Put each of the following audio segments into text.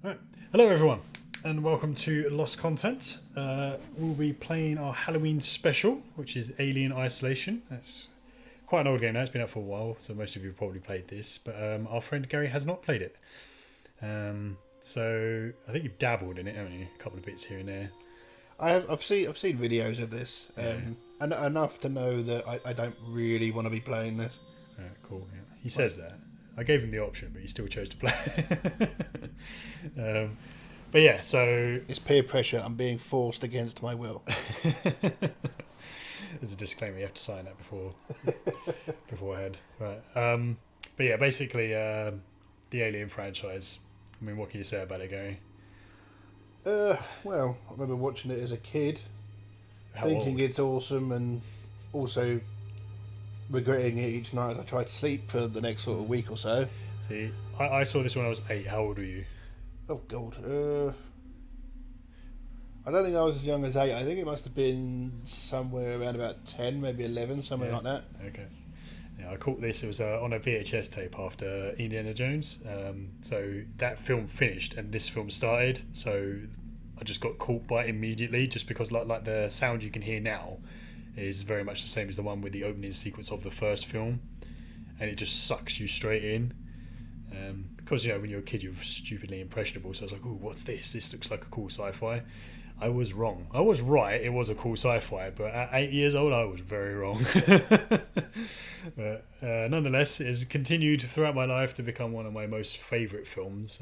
Right. Hello, everyone, and welcome to Lost Content. We'll be playing our Halloween special, which is Alien Isolation. That's quite an old game now. It's been out for a while, so most of you have probably played this. But our friend Gary has not played it. So I think you've dabbled in it, haven't you? A couple of bits here and there. I've seen videos of this, and enough to know that I don't really want to be playing this. Cool. Yeah. He says that. I gave him the option, but he still chose to play. But yeah, so It's peer pressure. I'm being forced against my will. there's a disclaimer you have to sign that beforehand, right? But yeah, basically, the Alien franchise. I mean, what can you say about it, Gary? Well, I remember watching it as a kid, How thinking old? it's awesome, and also regretting it each night as I tried to sleep for the next sort of week or so. See, I saw this when I was 8. How old were you? Oh God, I don't think I was as young as 8. I think it must have been somewhere around about 10, maybe 11, something like that. Okay. Yeah, I caught this. It was on a VHS tape after Indiana Jones. So that film finished and this film started. So I just got caught by it immediately, just because like the sound you can hear now is very much the same as the one with the opening sequence of the first film, and it just sucks you straight in. Because when you're a kid, you're stupidly impressionable. So I was like, "Ooh, what's this? This looks like a cool sci-fi." I was wrong. I was right. It was a cool sci-fi, but at 8 years old, I was very wrong. But nonetheless, it has continued throughout my life to become one of my most favourite films.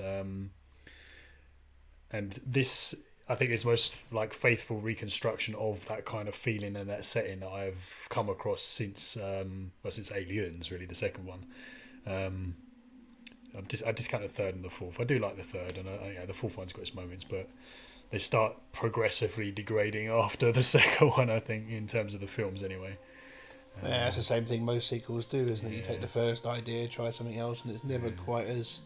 And this, I think, is most like faithful reconstruction of that kind of feeling and that setting that I've come across since since Aliens, really, the second one. Um, I discount the third and the fourth. I do like the third, and the fourth one's got its moments, but they start progressively degrading after the second one, I think, in terms of the films anyway. Yeah, that's the same thing most sequels do, isn't it? You take Yeah. the first idea, try something else, and it's never quite as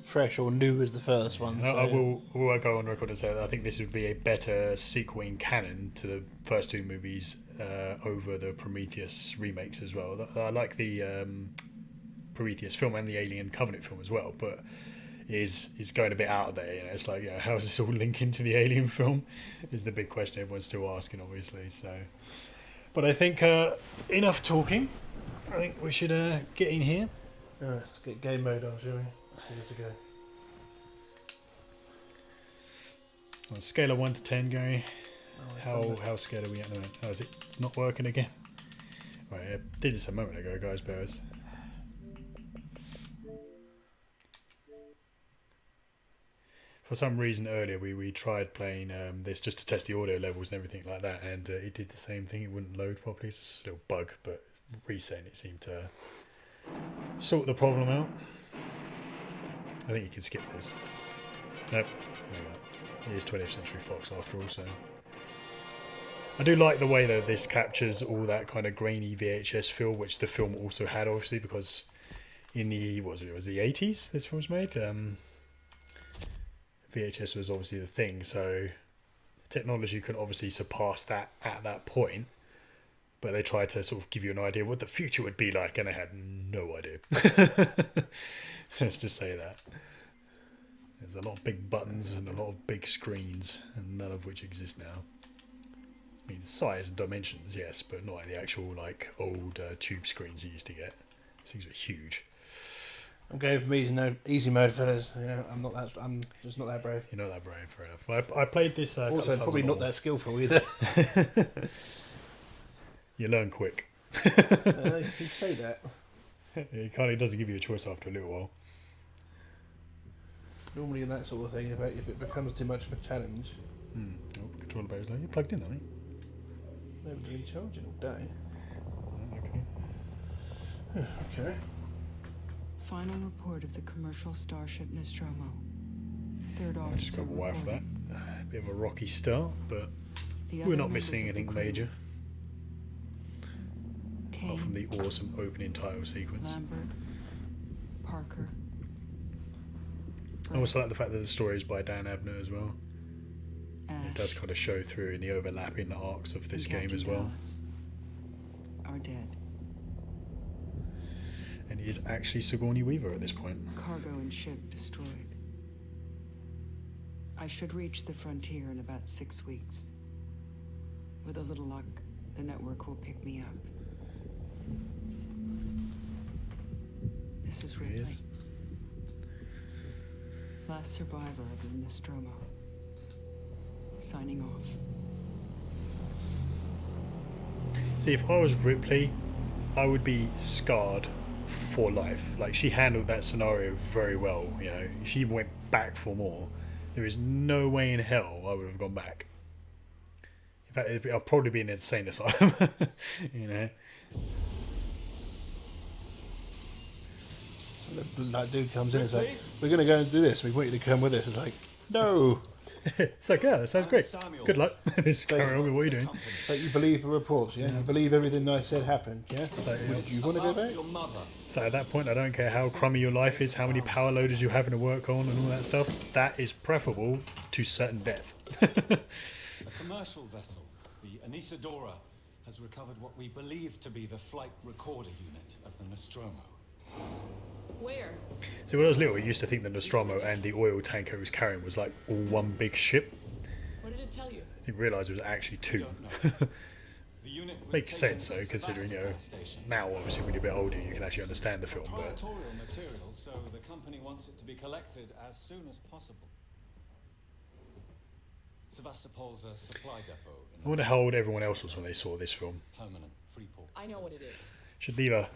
fresh or new as the first one. I So will go on record and say that I think this would be a better sequel in canon to the first two movies over the Prometheus remakes as well. I like the Prometheus film and the Alien Covenant film as well, but is going a bit out there. It's like, how is this all linking to the Alien film? Is the big question everyone's still asking, obviously. So, but I think enough talking. I think we should get in here. let's get game mode on, shall we? Let's give this a go. On a scale of 1 to 10, Gary, Oh, it's done that. how scared are we at the moment? Oh, is it not working again? Right, I did this a moment ago, guys. Bear with us. For some reason earlier we tried playing this just to test the audio levels and everything like that, and it did the same thing. It wouldn't load properly. It's just a little bug, but resetting it seemed to sort the problem out. I think you can skip this. Nope. It is 20th Century Fox after all, so I do like the way that this captures all that kind of grainy VHS feel, which the film also had, obviously, because in the was the 80s this film was made. VHS was obviously the thing, so technology could obviously surpass that at that point, but they tried to sort of give you an idea what the future would be like, and they had no idea. Let's just say that. There's a lot of big buttons and a lot of big screens, and none of which exist now. I mean, size and dimensions, yes, but not like the actual like old tube screens you used to get. These things were huge. I'm going for easy mode, fellas. I'm just not that brave. You're not that brave, fair enough. I played this. Also, probably not that skillful either. You learn quick. You say that. It kind of doesn't give you a choice after a little while. Normally, in that sort of thing, if it becomes too much of a challenge, Oh, controller barrier's low. You're plugged in, aren't you? they've been charging all day. Okay. Okay. Final report of the commercial starship Nostromo. Third I just officer got wire for that. reporting. Bit of a rocky start, but The we're other not members missing of the anything crew, major. Apart from Kane, the awesome opening title sequence. Lambert, Parker. I also like the fact that the story is by Dan Abner as well. Ash, It does kind of show through in the overlapping arcs of this and game Captain as well. Dallas are dead. And he is actually Sigourney Weaver at this point. Cargo and ship destroyed. I should reach the frontier in about 6 weeks. With a little luck, the network will pick me up. This is Here he Ripley. is. Last survivor of the Nostromo. Signing off. See, if I was Ripley, I would be scarred for life. Like, she handled that scenario very well, you know. She even went back for more. There is no way in hell I would have gone back. In fact, I'll probably be in an insane asylum, you know. That dude comes in and says, like, "We're going to go and do this. We want you to come with us." It's like, no. It's like, yeah, that sounds great. Good luck. Just carry on with what you're doing. Like, you believe the reports, yeah? You believe everything I said happened, yeah? Like, Do you want to go back? so at that point, I don't care how crummy your life is, how many power loaders you're having to work on and all that stuff. That is preferable to certain death. A commercial vessel, the Anisadora, has recovered what we believe to be the flight recorder unit of the Nostromo. Where? So when I was little, I used to think the Nostromo and the oil tanker it was carrying was like all one big ship. What did it tell you? I didn't realise it was actually two. Don't know. The unit was Makes taken sense to though, considering, you know, Sebastopol Station. now obviously when you're a bit older you can actually understand the film, but Proprietarial material, so the company wants it to be collected as soon as possible. Sevastopol's a supply depot in I the wonder how old everyone else was when they saw this film. permanent freeport. I know what it is. Should leave a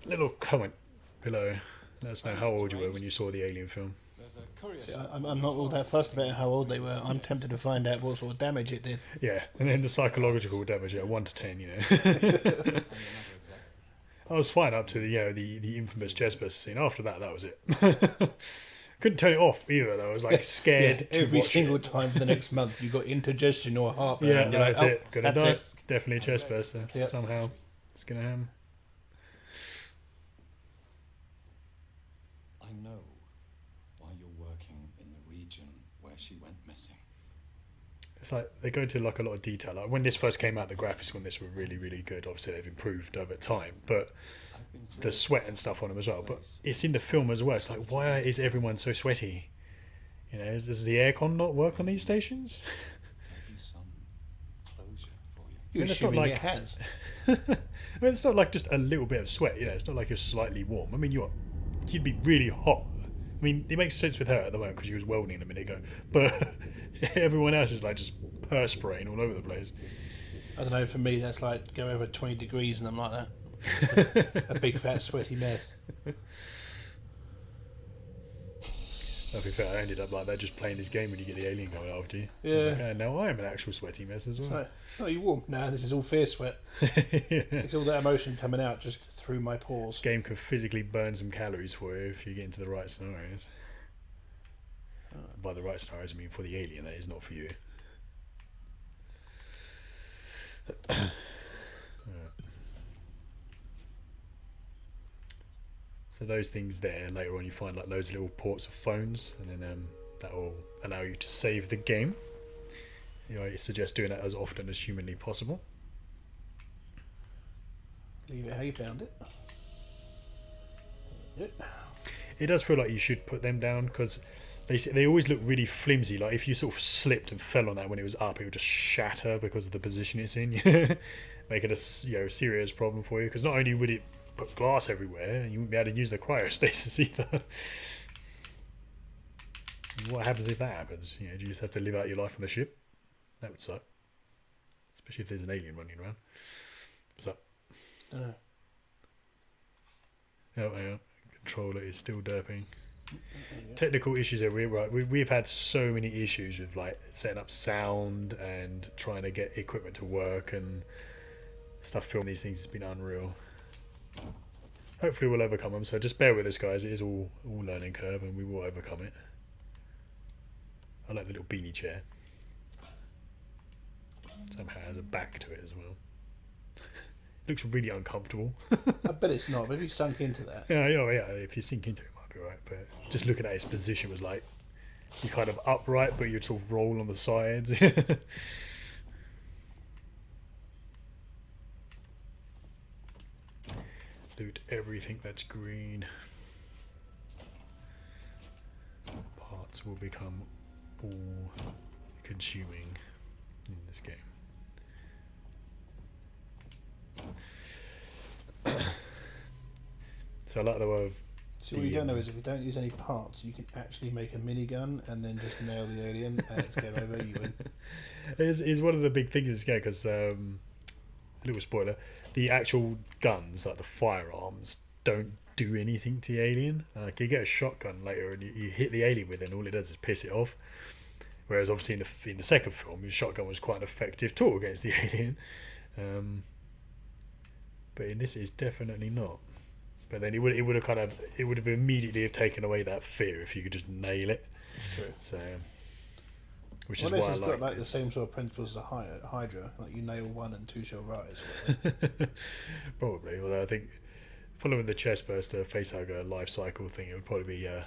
little comment below. Let us know how old you were when you saw the Alien film. There's a courier See, ship I'm not all that fussed about how old they were. I'm tempted to find out what sort of damage it did. Yeah, and then the psychological damage, yeah, 1 to 10, you know. and another exec. I was fine up to the, you know, the infamous chestburster scene. After that, that was it. Couldn't turn it off either, though. I was like scared to every watch single it. time for the next month, you got indigestion or heartburn. Yeah, and you're that's like, it. "Oh, Gonna that's die. it." Definitely a chestburster. Yep. Somehow. It's gonna happen. I know why you're working in the region where she went missing. It's like they go into like a lot of detail. Like when this first came out, the graphics on this were really, really good. Obviously, they've improved over time, but I've been the clear sweat and stuff on them as well. But it's in the film as well. It's like, why is everyone so sweaty? You know, does the aircon not work on these stations? there'll be some closure for you. You're I mean, it's not assuming like- it has. I mean, it's not like just a little bit of sweat. You know, it's not like you're slightly warm. I mean, you'd be really hot. I mean, it makes sense with her at the moment because she was welding a minute ago. But everyone else is like just perspiring all over the place. I don't know, for me, that's like go over 20 degrees and I'm like that. Just a big fat sweaty mess. To be fair, I ended up like that just playing this game when you get the alien going after you. I was Yeah. like, "Ah, now I am an actual sweaty mess as well. So, oh, you warm? No, this is all fear sweat. It's all that emotion coming out just through my pores. This game can physically burn some calories for you if you get into the right scenarios. By the right scenarios, I mean for the alien, that is not for you. Alright. So those things there, later on you find like loads of little ports of phones, and then that will allow you to save the game. You know, I suggest doing that as often as humanly possible. Leave it how you found it. Yep. It does feel like you should put them down because they always look really flimsy. Like if you sort of slipped and fell on that when it was up, it would just shatter because of the position it's in. Make it a serious problem for you. Because not only would it put glass everywhere, you wouldn't be able to use the cryostasis either. What happens if that happens? You know, do you just have to live out your life on the ship? That would suck. Especially if there's an alien running around. What's up? Dunno. Oh, hang on. Controller is still derping. Technical issues there. We've had so many issues with like setting up sound and trying to get equipment to work and stuff. Filming these things has been unreal. Hopefully we'll overcome them. So just bear with us, guys. It is all learning curve, and we will overcome it. I like the little beanie chair. Somehow has a back to it as well. Looks really uncomfortable. I bet it's not, but if you sunk into that. Yeah. If you sink into it, it might be right. But just looking at its position was like you're kind of upright, but you'd sort of roll on the sides. Loot everything that's green. Parts will become all consuming in this game. So I like the way of See, what you don't know is if you don't use any parts, you can actually make a minigun and then just nail the alien, and it's game over. You win. is one of the big things in this game because a little spoiler: the actual guns, like the firearms, don't do anything to the alien. Like you get a shotgun later and you hit the alien with it, and all it does is piss it off. Whereas obviously in the second film, the shotgun was quite an effective tool against the alien. But in this, it's definitely not. But then it would have immediately have taken away that fear if you could just nail it. True. So, which Well, is why I it's like got like the this. same sort of principles as a Hydra. Like you nail one and two shall rise. Probably, although I think following the chestburster facehugger life cycle thing, it would probably be a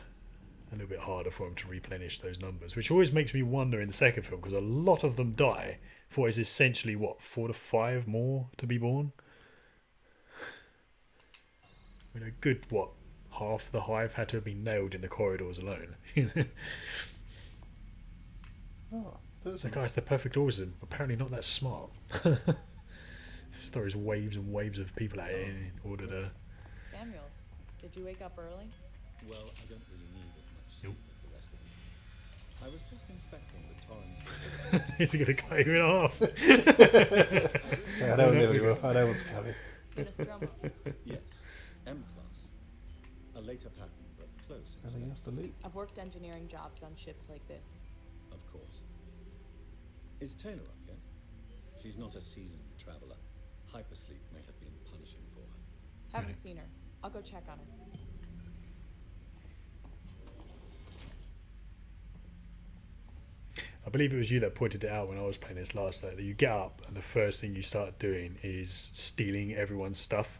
little bit harder for him to replenish those numbers, which always makes me wonder in the second film because a lot of them die for what is essentially 4 to 5 more to be born. I mean, a good half the hive had to have been nailed in the corridors alone. Oh, It's like, guys, the perfect organism. Apparently not that smart. Stories waves and waves of people out here in order to. Samuels, did you wake up early? Well, I don't really need as much sleep as the rest of you. I was just inspecting the Torrens facility. Is he going to cut you in half? yeah, I know really well. I know what's coming. Nostromo. Yes, M class. A later pattern, but close. in Anything else spec. to loot? I've worked engineering jobs on ships like this. Of course. Is Taylor up yet? She's not a seasoned traveler. Hypersleep may have been punishing for her. Haven't seen her. I'll go check on her. I believe it was you that pointed it out when I was playing this last night, that you get up and the first thing you start doing is stealing everyone's stuff.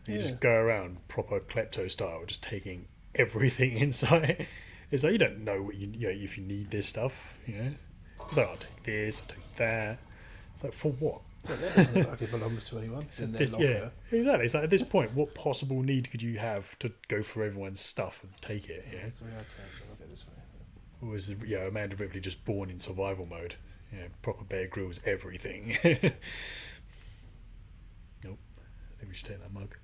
And you Yeah. just go around proper klepto style, just taking everything inside. It's like you don't know what you know if you need this stuff, you know. It's like I'll take this, I'll take that. It's like for what? But that doesn't look like it belongs to anyone. It's in their locker. Yeah, exactly. It's like at this point, what possible need could you have to go through everyone's stuff and take it? You know? So yeah, okay, I'll get this way. Or was Amanda Ripley just born in survival mode? Proper Bear Grylls everything. Nope. I think we should take that mug.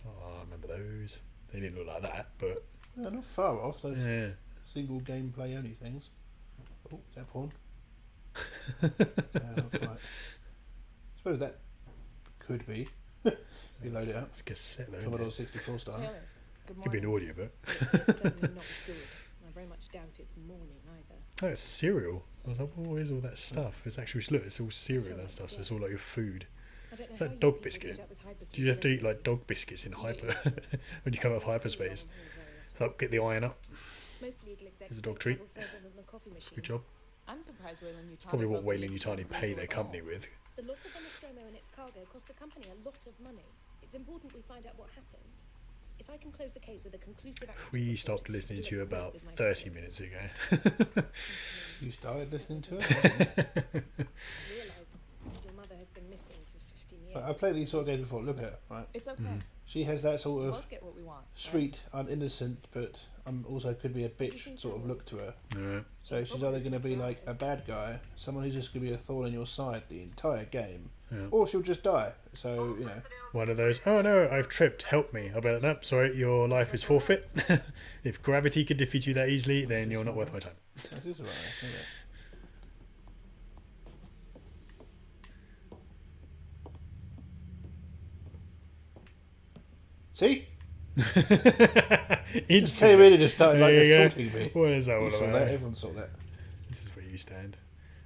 Oh, I remember those. They didn't look like that, but Yeah, not far off. Those yeah. single gameplay only things. Oh, is that porn? Not quite. I suppose that could be. You load it up. It's a cassette though. Isn't Commodore it? 64 style. Taylor, good Could be morning. an audio book. It's certainly not good. I very much doubt it's morning either. Oh, it's cereal. I was like, what is all that stuff? It's actually, look, it's all cereal and stuff, so it's all like your food. I don't know It's how like you dog people biscuit. put up with hypersleep Do you have to when eat like dog biscuits in Yeah, hyper yes. when you come out of hyperspace? So get the iron up. most legal execs Here's a dog don't treat. travel further than the coffee machine. Good job. I'm surprised Wayland Yutani. Probably what felt the Wayland need to Yutani send pay people their at company all. with. The loss of the Nostromo and its cargo cost the company a lot of money. It's important we find out what happened. If I can close the case with a conclusive accident We report, stopped listening it'll to you look great about with my 30 skills. minutes ago. You started listening to it? I realise your mother has been missing for 15 years. I've played these sort of games before. Look at her, right? It's okay. She has that sort We of both get what we want. right? sweet, I'm innocent, but I'm also could be a you bitch seen sort of look to her. Alright. So she's either going to be like a bad guy, someone who's just going to be a thorn in your side the entire game, Yeah. or she'll just die. So, you know. One of those, oh no, I've tripped, help me. I'll be like, nope, sorry, your life is forfeit. If gravity could defeat you that easily, then you're not worth my time. That is alright, isn't it? See? Just came in and just started like There you go. assaulting me. What is that You all saw about? that, everyone saw that. This is where you stand.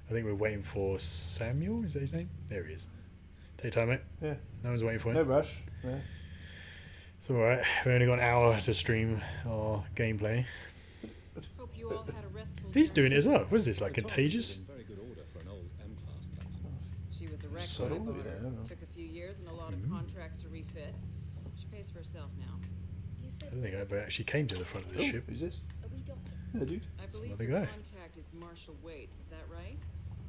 I think we're waiting for Samuel, is that his name? There he is. Take your time, mate. Yeah. No one's waiting for No him. rush. Yeah. It's alright. We've only got an hour to stream our gameplay. Hope you all had a restful He's journey. doing it as well. What is this, like The Torrens contagious? is in very good order for an old M-class captain. She was a wreck So when I do we, bought her. yeah. Took a few years and a lot of contracts to refit. She pays for herself now. You said I don't think I ever actually came to the front of the Oh, ship. who's this? a wee doctor. Yeah, dude. I believe Another your guy. contact is Marshal Waits, is that right?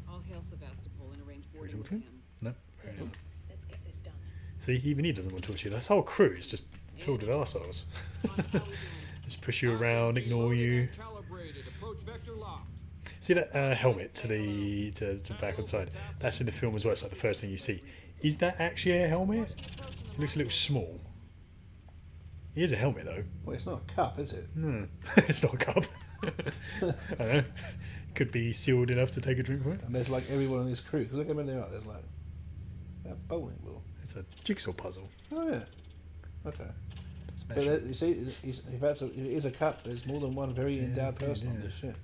I'll hail Sevastopol and arrange we boarding talk with to him? him. No. Good. Let's get this done. See, even he doesn't want to talk to you. This whole crew is just filled with arseholes. Connie, how we doing? Just push you around, ignore you. Vector locked. See that helmet to the to back on the side? That's in the film as well. It's like the first thing you see. Is that actually a helmet? It looks a little small. It is a helmet though. Well, it's not a cup, is it? No, it's not a cup. I don't know. Could be sealed enough to take a drink from it. And there's like everyone on this crew. 'Cause look how many there are. There's like that bowling ball. It's a jigsaw puzzle. Oh yeah. Okay. Smash But it. you see, if it is a cup, there's more than one very endowed indeed, person on yeah. this ship.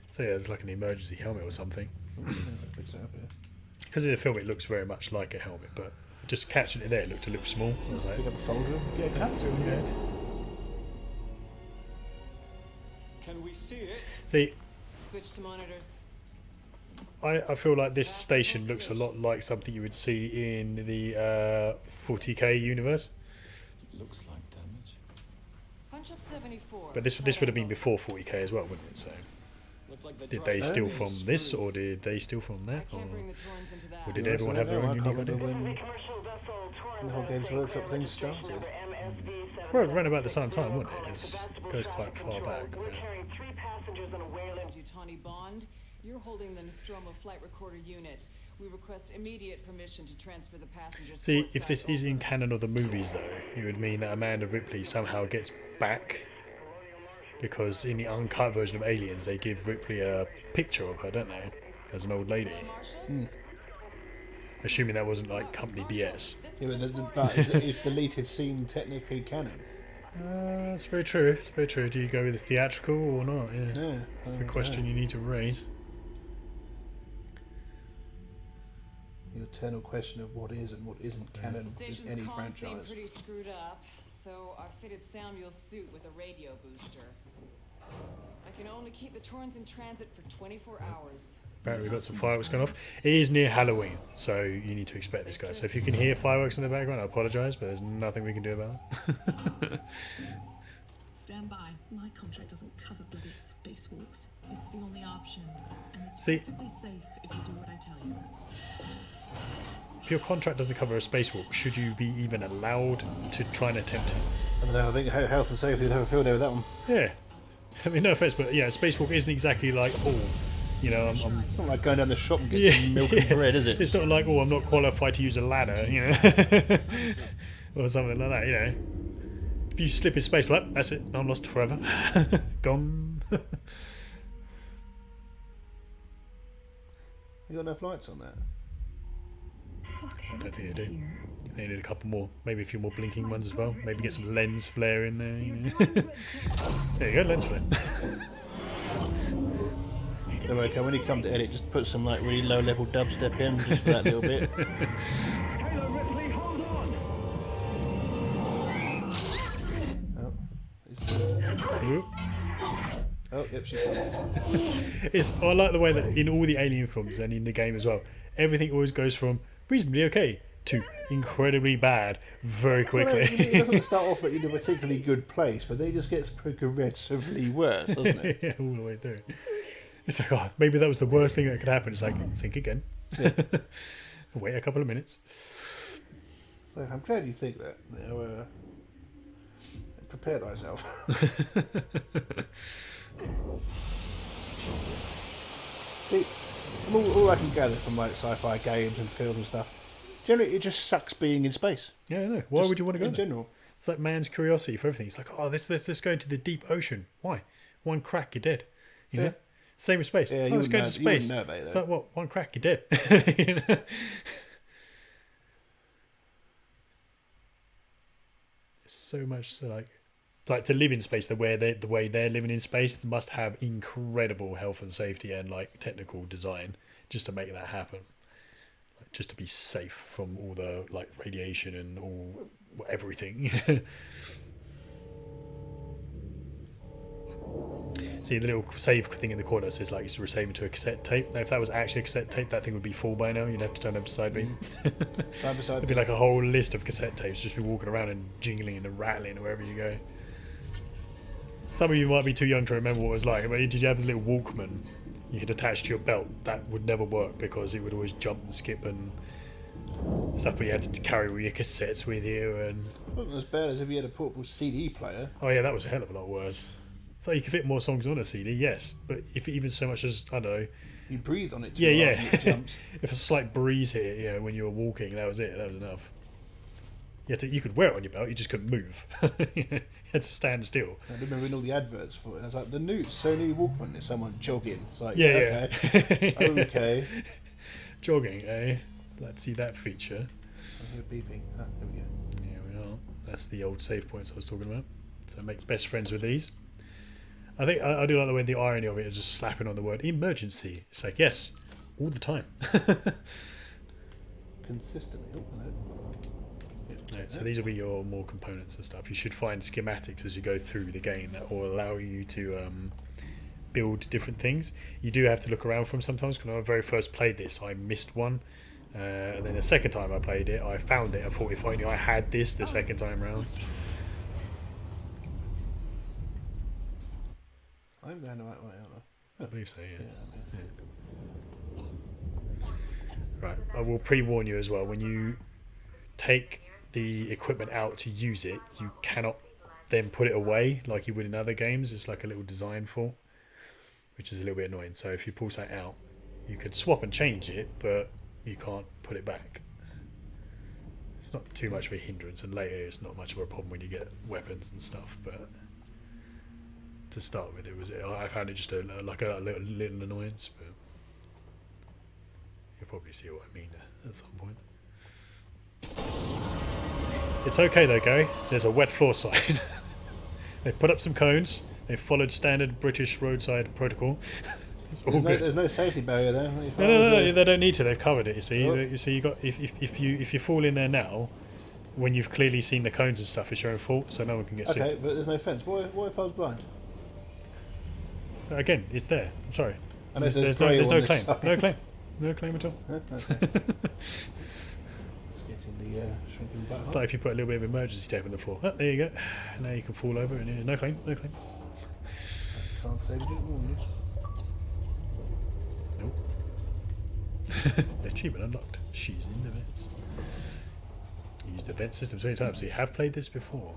So yeah, it's like an emergency helmet or something. Fix it up here. Because in the film it looks very much like a helmet, but just catching it there, it looked a little small. I was like, Pick up a folder, get a cup. that's all good. Can we see it? See, Switch to monitors. I feel like this station looks a lot like something you would see in the 40k universe. Looks like damage. Punch up 74. But this would have been before 40k as well, wouldn't it? So Looks like the did they steal drive from is this, screwed. or did they steal from I that, or, can't bring the Torrens into that. or did Yeah, everyone so have their no, own I unique can't remember idea? when the whole Games Workshop thing started. Well, around about the same time, wouldn't it? It goes quite far back. Yutani Bond, you're holding the Nostromo flight recorder unit. We request immediate permission to transfer the passengers. See, if this is in canon of the movies, though, it would mean that Amanda Ripley somehow gets back, because in the uncut version of Aliens, they give Ripley a picture of her, don't they, as an old lady? Assuming that wasn't like company BS. Yeah, but is deleted scene technically canon? That's very true. It's very true. Do you go with the theatrical or not? Yeah, Yeah. that's the question you need to raise. The eternal question of what is and what isn't canon The in station's any comms seem franchise. pretty screwed up, so I fitted sound mule suit with a radio booster. I can only keep the Torrens in transit for 24 hours. Apparently we've got some fireworks going off. It is near Halloween, so you need to expect this, guys. So if you can hear fireworks in the background, I apologise, but there's nothing we can do about it. Stand by. My contract doesn't cover bloody spacewalks. It's the only option, and it's See- perfectly safe if you do what I tell you. If your contract doesn't cover a spacewalk, should you be even allowed to try and attempt it? I don't know, I think health and safety would have a field day with that one. Yeah. I mean, no offence, but yeah, a spacewalk isn't exactly like, oh, you know, I'm It's not like going down the shop and get yeah, some milk and bread, is it? It's not like, oh, I'm not qualified to use a ladder, you know, or something like that, you know. If you slip in space, like, that's it, I'm lost forever. Gone. You got enough lights on that? I don't think they do. They need a couple more, maybe a few more blinking ones as well. Maybe get some lens flare in there. You know? There you go, lens flare. So, okay, when you come to edit, just put some like really low-level dubstep in, just for that little bit. Oh, Whoop. oh, yep, she's gone. I like the way that in all the Alien films and in the game as well, everything always goes from reasonably okay to incredibly bad very Well, no, quickly. it doesn't start off in a particularly good place, but then it just gets progressively worse, doesn't it? Yeah, all the way through. It's like, oh, maybe that was the worst thing that could happen. It's like, think again. Yeah. Wait a couple of minutes. So I'm glad you think that. You know, prepare thyself. See, all I can gather from like sci-fi games and films and stuff, generally it just sucks being in space. Yeah, I know. Why Just would you want to go in there? general? It's like man's curiosity for everything. It's like, oh, let's go into the deep ocean. Why? One crack, you're dead. You know? Yeah. Same with space. Yeah, oh, you let's go wouldn't into know- you space. wouldn't know about it, It's though. like, what? One crack, you're dead. You know? So much so like to live in space the way they're living in space must have incredible health and safety and like technical design just to make that happen, like, just to be safe from all the like radiation and all everything. See the little save thing in the corner says like it's saving to a cassette tape. Now if that was actually a cassette tape, that thing would be full by now. You'd have to turn up to side beam. Side by side. There'd be like a whole list of cassette tapes, just be walking around and jingling and rattling wherever you go. Some of you might be too young to remember what it was like, but did you have the little Walkman you could attach to your belt? That would never work because it would always jump and skip and stuff, but you had to carry all your cassettes with you. And It wasn't as bad as if you had a portable CD player. oh yeah, that was a hell of a lot worse. So you can fit more songs on a CD, yes, but if even so much as, I don't know, You breathe on it too yeah, hard and yeah. it jumps. If a slight breeze hit, you know, when you were walking, that was it. That was enough. You could wear it on your belt, you just couldn't move. You had to stand still. I remember in all the adverts for it, I was like, the new Sony Walkman is someone jogging. It's like, Yeah, okay, yeah. okay. Jogging, eh? Let's see that feature. I hear beeping. Ah, there we go. Here we are. That's the old save points I was talking about. So make best friends with these. I think I do like the way the irony of it is just slapping on the word emergency. It's like, yes, all the time. Consistently. Oh, hello. Right, so these will be your more components and stuff. You should find schematics as you go through the game that will allow you to build different things. You do have to look around for them sometimes. Because when I very first played this, I missed one. And then the second time I played it, I found it. I thought if only I had this the second time round. I'm going the right way, aren't I? I believe so, yeah. Yeah, Right, I will pre-warn you as well. When you take the equipment out to use it, you cannot then put it away like you would in other games. It's like a little design fault, which is a little bit annoying. So if you pull something out, you could swap and change it, but you can't put it back. It's not too much of a hindrance, and later it's not much of a problem when you get weapons and stuff, but to start with, I found it just like a little annoyance, but you'll probably see what I mean at some point. It's okay though, Gary. There's a wet floor sign. They put up some cones. They followed standard British roadside protocol. It's all good. There's no safety barrier there. No, they don't need to. They've covered it. You see, Oh. you see, you got if you fall in there now, when you've clearly seen the cones and stuff, it's your own fault, so no one can get sued. Okay, but there's no fence. What if I was blind? Again, it's there. I'm sorry. And There's there's no braille on claim. this side. No claim. No claim at all. Huh? Okay. Let's get in the shrinking butthole. It's like if you put a little bit of emergency tape on the floor. Oh, there you go. Now you can fall over and no claim. No claim. Can't say we didn't warn you. Nope. Achievement unlocked. She's in the vents. Used the vent system so many times. So you have played this before.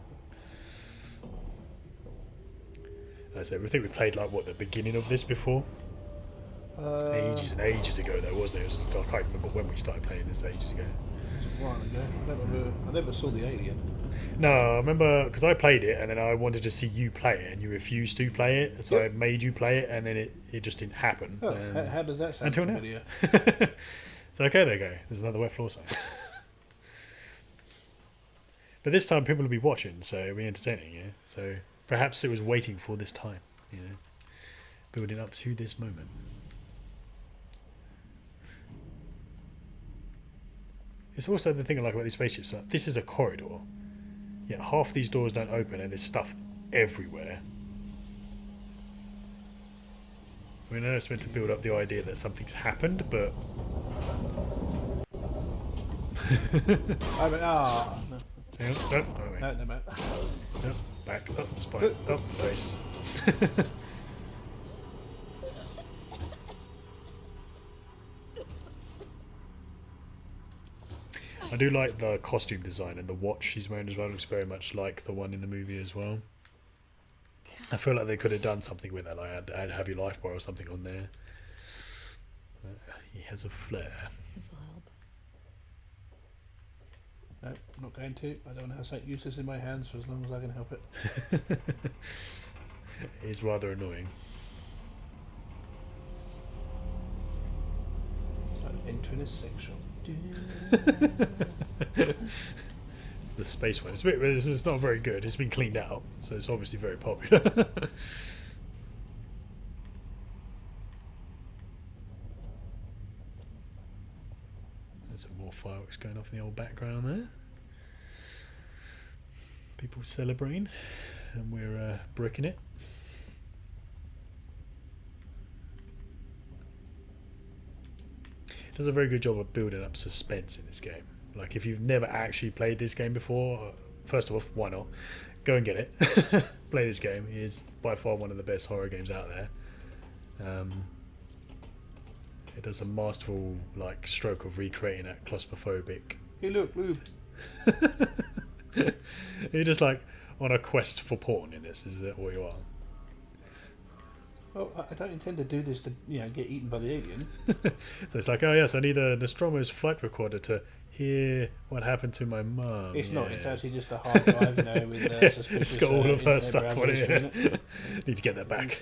So we think we played like what, the beginning of this before? Ages and ages ago though, wasn't it? I can't remember when we started playing this ages ago. It was a while ago. I never saw the alien. No, I remember because I played it and then I wanted to see you play it and you refused to play it, so Yep. I made you play it and then it just didn't happen. Oh, how does that sound? until now. familiar? So okay, there you go. There's another wet floor sign. But this time people will be watching, so it'll be entertaining, yeah. So perhaps it was waiting for this time, you know, building up to this moment. It's also the thing I like about these spaceships. That this is a corridor. Yet half these doors don't open, and there's stuff everywhere. We know it's meant to build up the idea that something's happened, but I mean, no. hang on, no, wait. No, no. No, back up, spine, up, face. I do like the costume design, and the watch she's wearing as well looks very much like the one in the movie as well. I feel like they could have done something with that, like add Have Your Life Bar or something on there. He has a flair. This'll help. No, I'm not going to. I don't want to have something useless in my hands for as long as I can help it. It's rather annoying. It's like entering a section. It's the space one. It's not very good. It's been cleaned out, so it's obviously very popular. There's some more fireworks going off in the old background there. People celebrating, and we're bricking it. It does a very good job of building up suspense in this game. Like, if you've never actually played this game before, first of all, why not? Go and get it. Play this game. It is by far one of the best horror games out there. It does a masterful stroke of recreating that claustrophobic. Hey, look, lube. You're just on a quest for porn in this. Is that what you are? Well, I don't intend to do this to, get eaten by the alien. So it's like, oh yes, I need a Nostromo's flight recorder to hear what happened to my mum. It's not. It's Yes. actually just a hard drive, with suspicious. It's got all of her internet stuff browser on history in it. Need to get that back.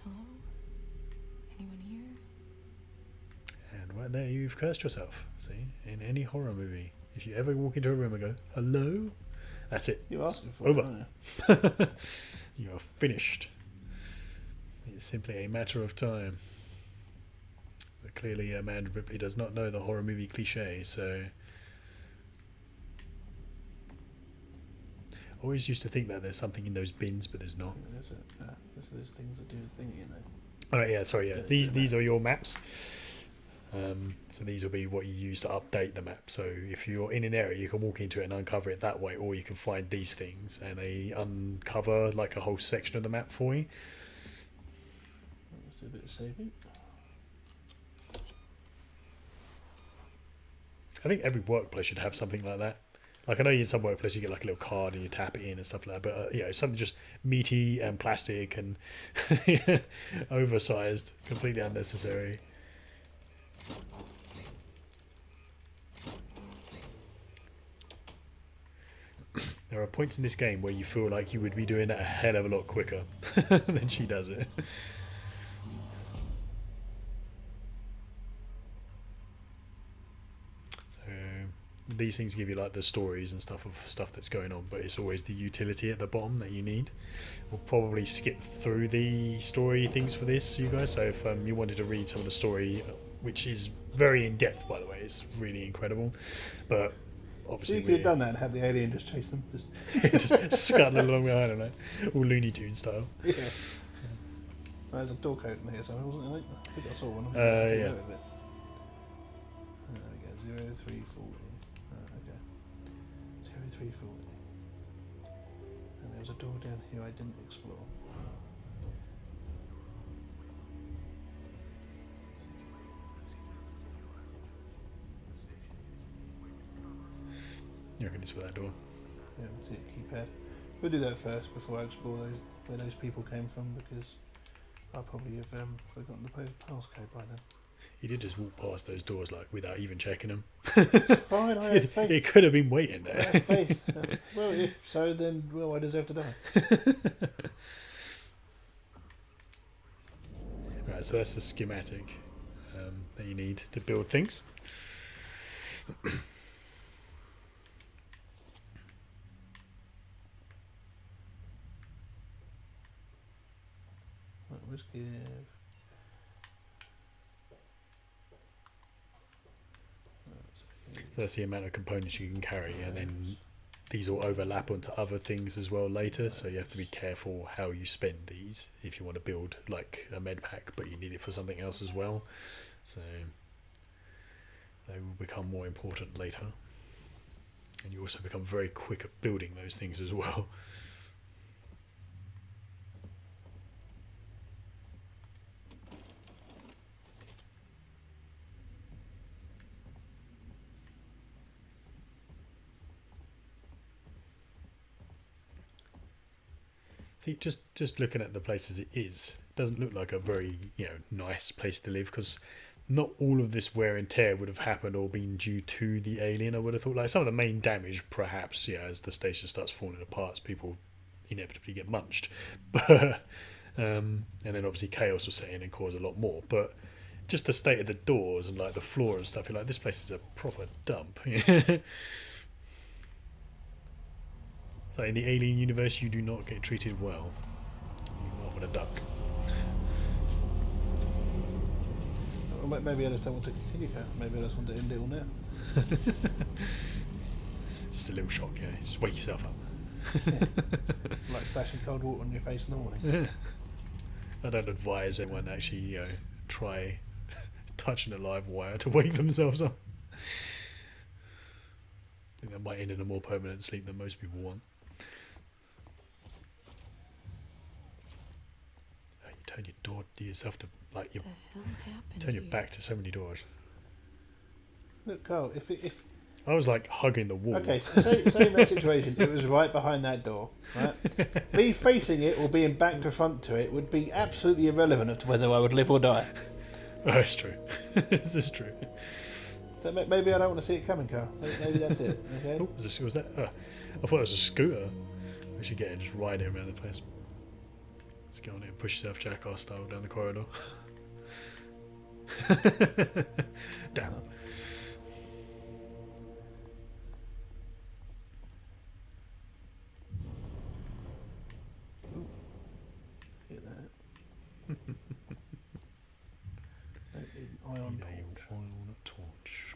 Hello? Anyone here? And right there, you've cursed yourself. See, in any horror movie, if you ever walk into a room and go, "Hello," that's it. You're asking for Over. it, aren't you? You are finished. It's simply a matter of time. But clearly, Amanda Ripley does not know the horror movie cliche, so. I always used to think that there's something in those bins, but there's not. There's things that do the thing, Oh yeah, sorry, yeah. These are your maps. So these will be what you use to update the map. So if you're in an area, you can walk into it and uncover it that way, or you can find these things and they uncover like a whole section of the map for you. Let's do a bit of saving. I think every workplace should have something like that. Like I know in some workplaces you get like a little card and you tap it in and stuff like that, but something just meaty and plastic and oversized, completely unnecessary. There are points in this game where you feel like you would be doing it a hell of a lot quicker than she does it. So these things give you like the stories and stuff of stuff that's going on, but it's always the utility at the bottom that you need. We'll probably skip through the story things for this, you guys. So if you wanted to read some of the story, which is very in depth, by the way, it's really incredible, but So obviously you could have done that and had the alien just chase them. just scuttling along behind them, like, all Looney Tunes style. Yeah. There's a door code in here somewhere, wasn't there? I think I saw one. Yeah. There we go. 0340. Okay. 0340. And there was a door down here I didn't explore. You reckon it's for that door? Yeah, that's it, keypad. We'll do that first before I explore where those people came from, because I'll probably have forgotten the passcode by then. He did just walk past those doors like without even checking them. It's fine, I have faith. It could have been waiting I there. have faith. Well, if so, then I deserve to die. Right, so that's the schematic that you need to build things. Let's give. So that's the amount of components you can carry, and then these will overlap onto other things as well later, so you have to be careful how you spend these if you want to build like a med pack, but you need it for something else as well, so they will become more important later, and you also become very quick at building those things as well. See, just looking at the place as it is, it doesn't look like a very nice place to live, because not all of this wear and tear would have happened or been due to the alien. I would have thought like some of the main damage, perhaps, as the station starts falling apart, people inevitably get munched, but and then obviously chaos will set in and cause a lot more. But just the state of the doors and like the floor and stuff, you're like, this place is a proper dump. So in the alien universe, you do not get treated well. You are a duck. Well, maybe I just don't want to continue that. Maybe I just want to end it all now. Just a little shock, just wake yourself up. Yeah. Like splashing cold water on your face in the morning. I don't advise anyone actually try touching a live wire to wake themselves up. I think that might end in a more permanent sleep than most people want. You turn your door to yourself to like you turn your back to so many doors. Look, Carl, if I was like hugging the wall. Okay, so say in that situation, it was right behind that door, right? Me facing it or being back to front to it would be absolutely irrelevant as to whether I would live or die. Oh, that's true. This is true. So maybe I don't want to see it coming, Carl. Maybe that's it. Okay. Oh, was that? I thought it was a scooter. We should get it and just ride it around the place. Let's get on it and push yourself Jackass style down the corridor. Damn. Hit that. Ion torch.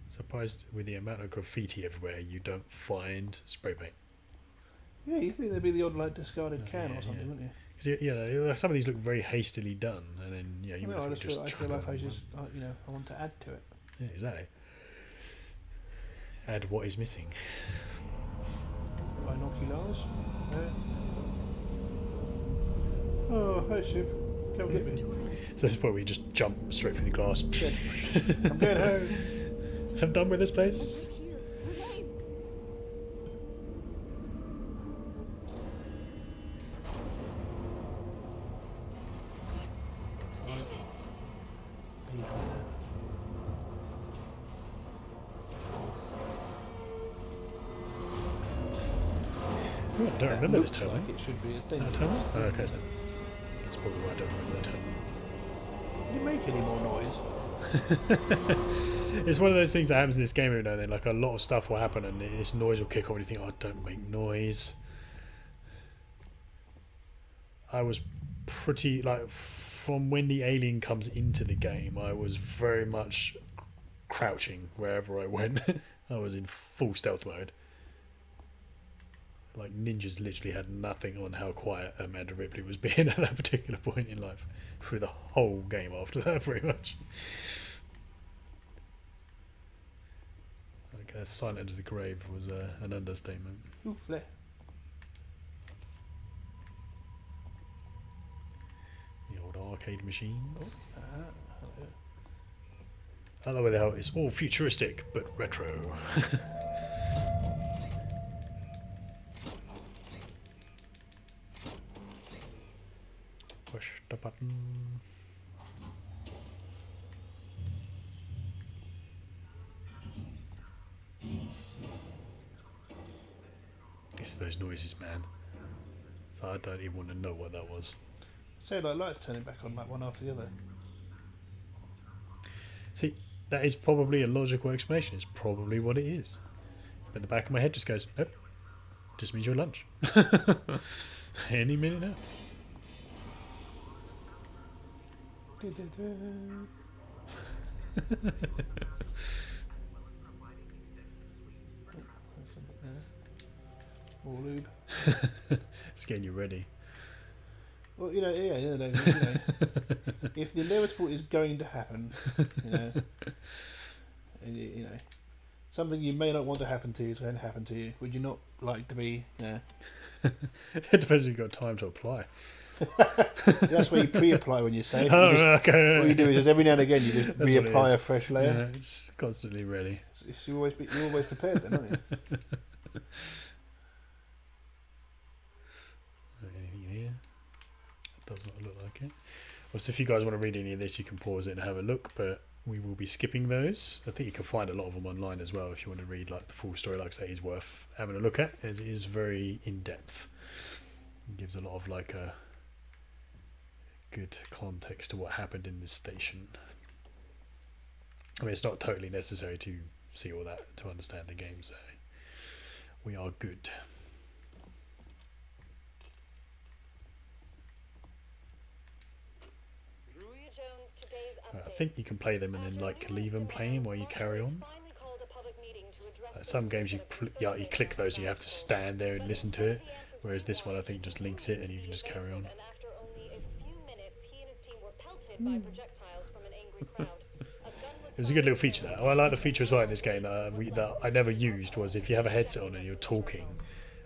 Surprised with the amount of graffiti everywhere, you don't find spray paint. Yeah, you think there'd be the odd like discarded can yeah, or something, yeah. wouldn't you? Because some of these look very hastily done, and then you I would just just feel like I chuck just I want to add to it. yeah, exactly. Add what is missing. Binoculars. Oh, hi, Ship. Come get me. So this is where we just jump straight through the glass. I'm going home. I'm done with this place. Here, remain. Damn it. Oh, I don't remember this terminal. Like it should be a Is thing. that a terminal? Oh, okay, so that's probably why I don't remember the terminal. Can you make any more noise? It's one of those things that happens in this game every now and then. Like a lot of stuff will happen and this noise will kick off and you think, oh, don't make noise. I was pretty, like, from when the alien comes into the game, I was very much crouching wherever I went. I was in full stealth mode. Like, ninjas literally had nothing on how quiet Amanda Ripley was being at that particular point in life. Through the whole game after that, pretty much. Like, as silent as the grave was an understatement. Ooh, flare. The old arcade machines. Hello. I love how it's all futuristic, but retro. Push the button. It's those noises, man. So I don't even want to know what that was. So like lights turning back on like one after the other. See, that is probably a logical explanation. It's probably what it is. But the back of my head just goes, nope. Just means your lunch. Any minute now. More lube. It's getting you ready. Well, if the inevitable is going to happen, something you may not want to happen to you is going to happen to you. Would you not like to be? Yeah. It depends if you've got time to apply. That's where you pre-apply when you're safe. Oh, You just, okay. what you do is every now and again you just That's what it reapply is. a fresh layer. Yeah, it's constantly ready. You're always prepared then, aren't you? Anything in here? Does not look like it. Well, so if you guys want to read any of this, you can pause it and have a look, but we will be skipping those. I think you can find a lot of them online as well if you want to read like the full story. Like I say, it's worth having a look at, as it is very in-depth. It gives a lot of like a good context to what happened in this station. I mean, it's not totally necessary to see all that to understand the game, so we are good. I think you can play them and then like leave them playing while you carry on. Some games you click those and you have to stand there and listen to it, whereas this one I think just links it and you can just carry on. It was a good little feature that. Oh, I like the feature as well in this game that I never used was if you have a headset on and you're talking,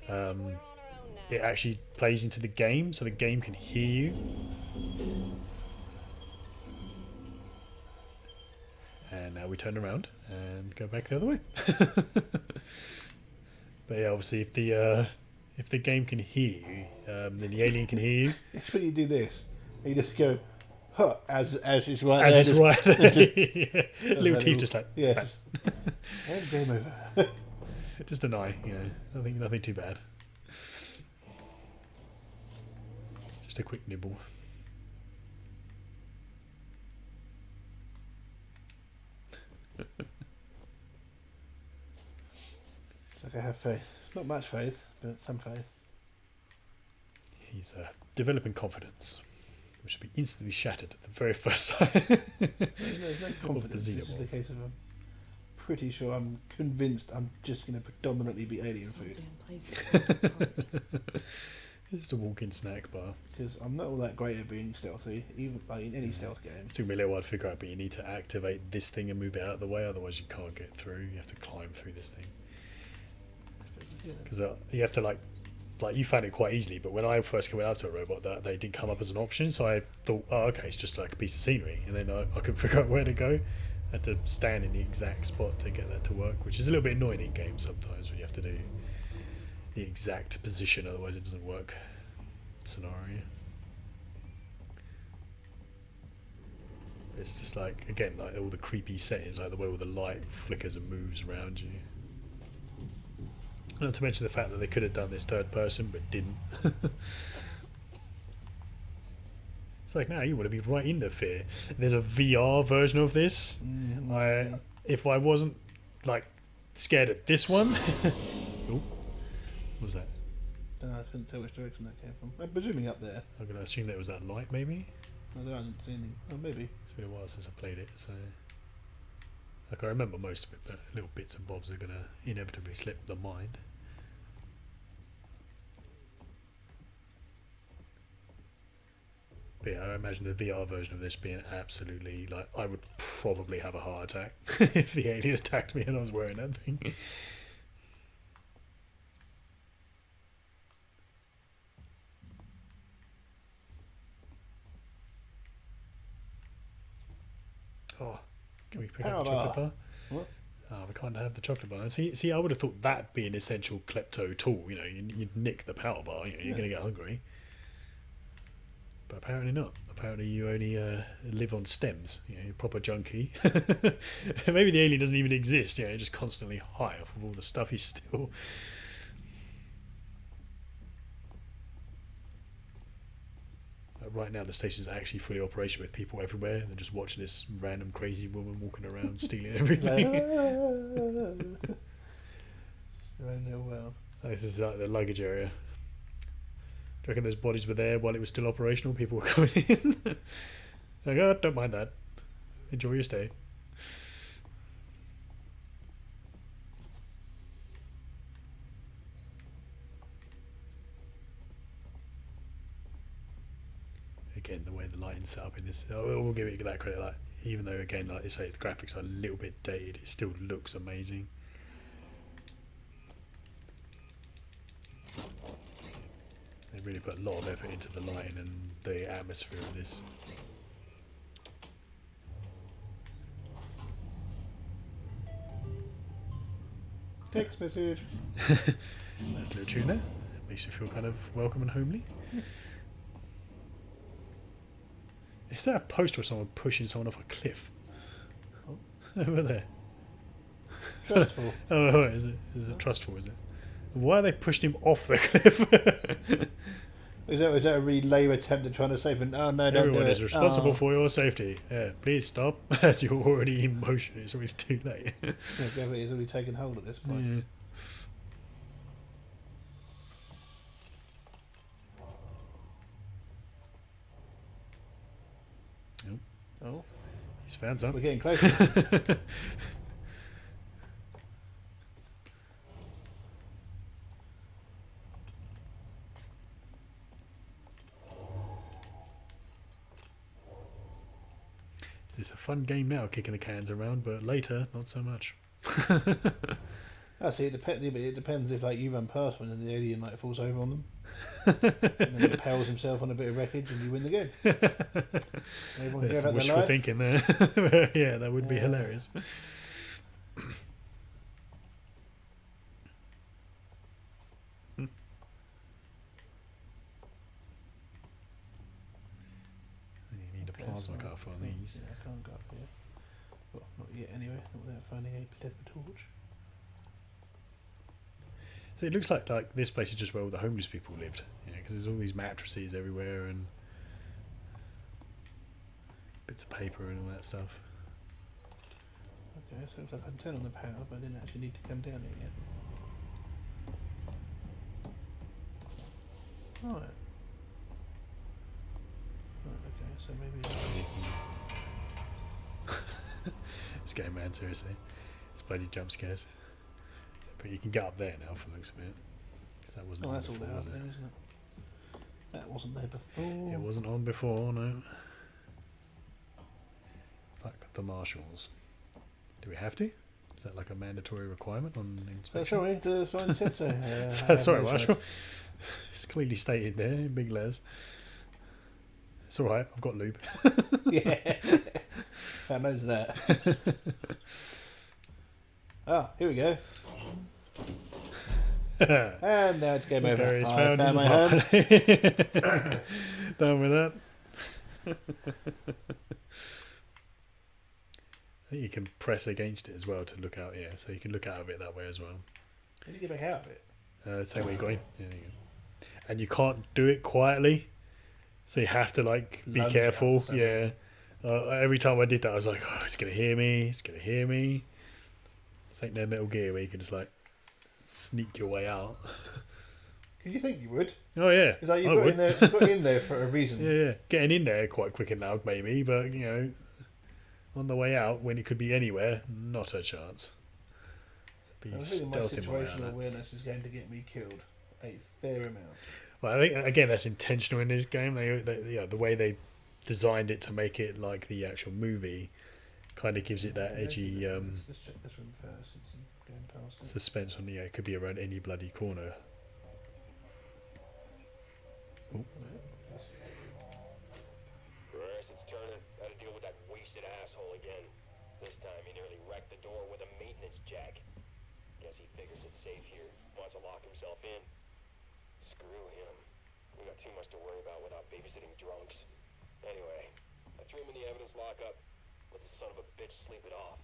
it actually plays into the game so the game can hear you. And now we turn around and go back the other way. But yeah, obviously if the game can hear you, then the alien can hear you. It's when you do this, and you just go, huh, as it's right As there. it's just- right there. just- Yeah. Little teeth just like yeah, spat. and game over. Just an eye, nothing too bad. Just a quick nibble. It's like I have faith. Not much faith, but some faith. He's developing confidence, which should be instantly shattered at the very first time. There's no confidence. This is the case of I'm pretty sure, I'm convinced I'm just going to predominantly be alien This whole food. damn place is falling apart. It's a walk-in snack bar. Because I'm not all that great at being stealthy, even like in any stealth game. It took me a little while to figure out, but you need to activate this thing and move it out of the way, otherwise you can't get through. You have to climb through this thing. Because you have to like you found it quite easily, but when I first came out to a robot, that they didn't come up as an option, so I thought, oh okay, it's just like a piece of scenery, and then I couldn't figure out where to go. I had to stand in the exact spot to get that to work, which is a little bit annoying in games sometimes when you have to do the exact position, otherwise it doesn't work. Scenario. It's just like, again, like all the creepy settings, like the way all the light flickers and moves around you. Not to mention the fact that they could have done this third person but didn't. It's like, now you want to be right in the fear. There's a VR version of this. If I wasn't like scared at this one. Oh, what was that? I couldn't tell which direction that came from. I'm presuming up there. I'm gonna assume that was that light, maybe. No, there I didn't see anything. Oh, maybe. It's been a while since I played it, so like I remember most of it, but little bits and bobs are gonna inevitably slip the mind. But yeah, I imagine the VR version of this being absolutely like, I would probably have a heart attack if the alien attacked me and I was wearing that thing. Oh, can we pick up the Power chocolate bar? What? Oh, we can't have the chocolate bar. See, I would have thought that be an essential klepto tool. You know, you'd nick the power bar. You're going to get hungry. But apparently not. Apparently you only live on stems. You're a proper junkie. Maybe the alien doesn't even exist. You're just constantly high off of all the stuff you steal. Right now the station's actually fully operational with people everywhere. They're just watching this random crazy woman walking around stealing everything. Just their own little world. This is like the luggage area. Do you reckon those bodies were there while it was still operational? People were going in. Like, oh, don't mind that. Enjoy your stay. Again, the way the lighting's set up in this, we'll give it that credit. Like, even though, again, like you say, the graphics are a little bit dated, it still looks amazing. They really put a lot of effort into the lighting and the atmosphere of this. Text message. Nice little tune there. Makes you feel kind of welcome and homely. Is that a poster of someone pushing someone off a cliff? Oh. Over there. Trustful. Oh, is it trustful, is it? Why are they pushing him off the cliff? Is that a really lame attempt at trying to save him? Oh no, don't do Everyone it. is responsible Oh. for your safety. Yeah, please stop, as you're already in motion. It's already too late. Yeah, gravity has already taken hold at this point. Yeah. Oh, He's found we're some. getting closer. It's a fun game now, kicking the cans around, but later, not so much. I see. It depends if like you run past one and the alien like falls over on them, and then impales himself on a bit of wreckage, and you win the game. Everyone can There's go some about their wishful life. thinking there. Yeah, that would be Yeah. hilarious. You need a Okay, plasma so- cuff on these. Yeah, I can't go up here. Well, not yet anyway. Not without finding a plasma torch. So it looks like this place is just where all the homeless people lived. Because there's all these mattresses everywhere and bits of paper and all that stuff. Okay, so it's like I can turn on the power, but I didn't actually need to come down here yet. Right. Right, okay, so maybe... It's getting mad, seriously. It's bloody jump scares. But you can get up there now from the looks of it. 'Cause that wasn't Oh, on that's all before, there, was it? then, isn't it? That wasn't there before. It wasn't on before, no. Fuck the marshals. Do we have to? Is that like a mandatory requirement on inspection? Sorry, the sign said so. I Sorry, have no Marshal. choice. It's clearly stated there in big letters. It's alright, I've got lube. Yeah. That knows that. Ah, here we go. And now it's game over. Gary's I found his found my home. apartment. Done with that. I think you can press against it as well to look out, yeah, so you can look out of it that way as well. How do you get back out of it? Same way you're going. Yeah, there you go. And you can't do it quietly, so you have to like be Lunge careful. out for some Yeah. Every time I did that, I was like, "Oh, it's gonna hear me! It's gonna hear me!" It's like no Metal Gear where you can just like sneak your way out. Because you think you would. Oh yeah, It's like I you got would. in there. You got in there for a reason. Yeah, yeah. Getting in there quite quick and loud, maybe, but you know, on the way out when it could be anywhere, not a chance. Be I think my stealthing my way out situational of that. awareness is going to get me killed a fair amount. Well, I think again that's intentional in this game. The way they designed it to make it like the actual movie, kind of gives it that edgy Let's check this room first since I'm going past it. suspense on. Yeah, it could be around any bloody corner. It's turning. Gotta deal with that wasted asshole again. This time he nearly wrecked the door with a maintenance jack. Guess he figures it's safe here. Wants to lock himself in. Screw him. We got too much to worry about without babysitting drunks. Anyway, I threw him in the evidence lockup. Let the son of a bitch sleep it off.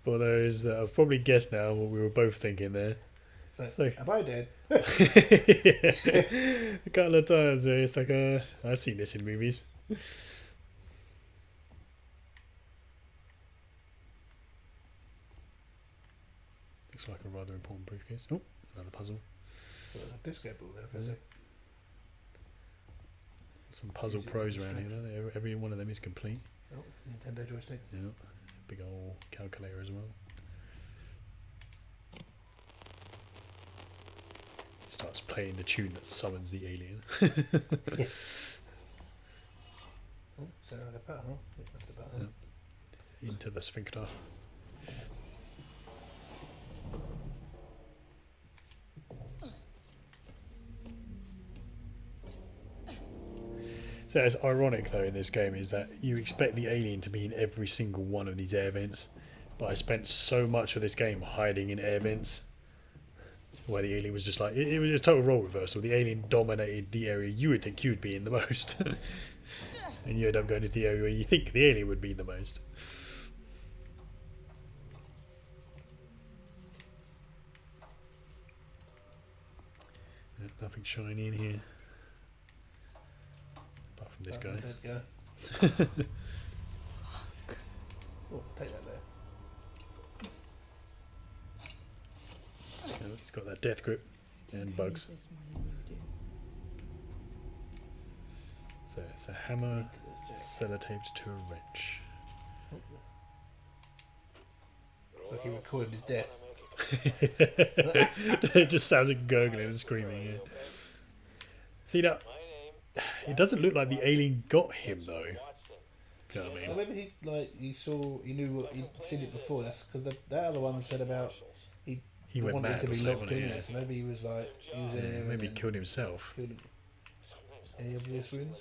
For those that have probably guessed now what we were both thinking there. So, am I dead? Yeah. A couple of times where it's like, I've seen this in movies. Looks like a rather important briefcase. Oh, another puzzle. Got a disco ball there for a Yeah. sec. Some puzzle Easy pros to around here. Don't they? Every one of them is complete. Oh, Nintendo joystick. Yeah. Big old calculator as well. Starts playing the tune that summons the alien. Oh, so like a button. Yeah, that's a button. Into the sphincter. So it's ironic though in this game is that you expect the alien to be in every single one of these air vents, but I spent so much of this game hiding in air vents where the alien was just like it was a total role reversal. The alien dominated the area you would think you'd be in the most. And you end up going to the area where you think the alien would be the most. Nothing shiny in here. Apart from this guy. Dead guy. Oh, take that there. Oh, he's got that death grip and bugs. So it's a hammer sellotaped to a wrench. It's like he recorded his death. It just sounds like gurgling and screaming. Yeah. See that? It doesn't look like the alien got him though. You know what I Well, mean? maybe he knew what he'd seen it before. That's because that other one said about He went wanted mad to or be something, locked in wasn't he? there. So maybe he was like he was in here. Maybe he and killed himself. killed him. Any obvious wounds?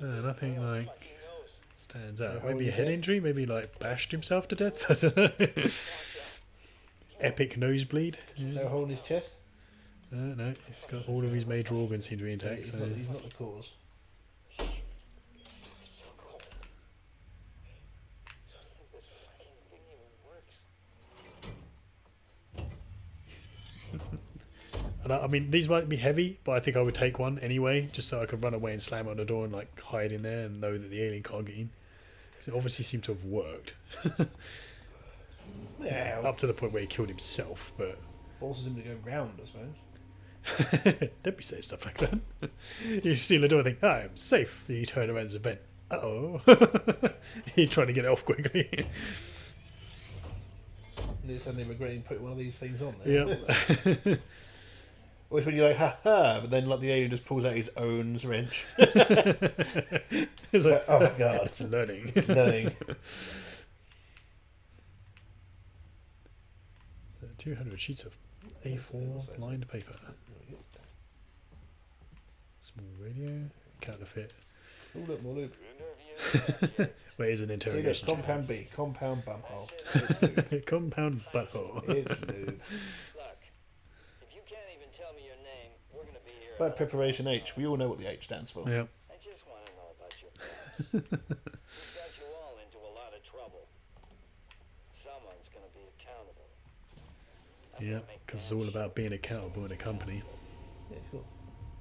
No, nothing like stands No out. hole in Maybe a his head head? injury. Maybe like bashed himself to death. I don't know. Epic nosebleed. Yeah. No hole in his chest. No, he's got all of his major organs seem to be intact. He's, So. he's not the cause. And I mean, these might be heavy, but I think I would take one anyway, just so I could run away and slam it on the door and like hide in there and know that the alien can't get in. Because it obviously seemed to have worked. Yeah, Up to the point where he killed himself, but forces him to go round, I suppose. don't be saying stuff like that. You see the door and think, I am safe. And you turn around as a vent. Uh-oh. You're trying to get it off quickly. And you're suddenly regretting putting one of these things on there. Yep. Or it's when you're like, ha ha, but then like the alien just pulls out his own wrench. It's like, Oh my god, it's learning. it's learning. 200 sheets of A4 lined paper. Small radio. Counterfeit. Oh look, more loop. Where is an See, look, interrogation chair? compound B, compound bumhole. It's lube. Compound butthole. It's lube. Look, if you can't even tell me your name, we're gonna be here. Like preparation H, we all know what the H stands for. Yeah. I just want to know about your past. We got you all into a lot of trouble. Someone's gonna be accountable. Yeah, because it's all about being accountable in a company. Yeah, cool.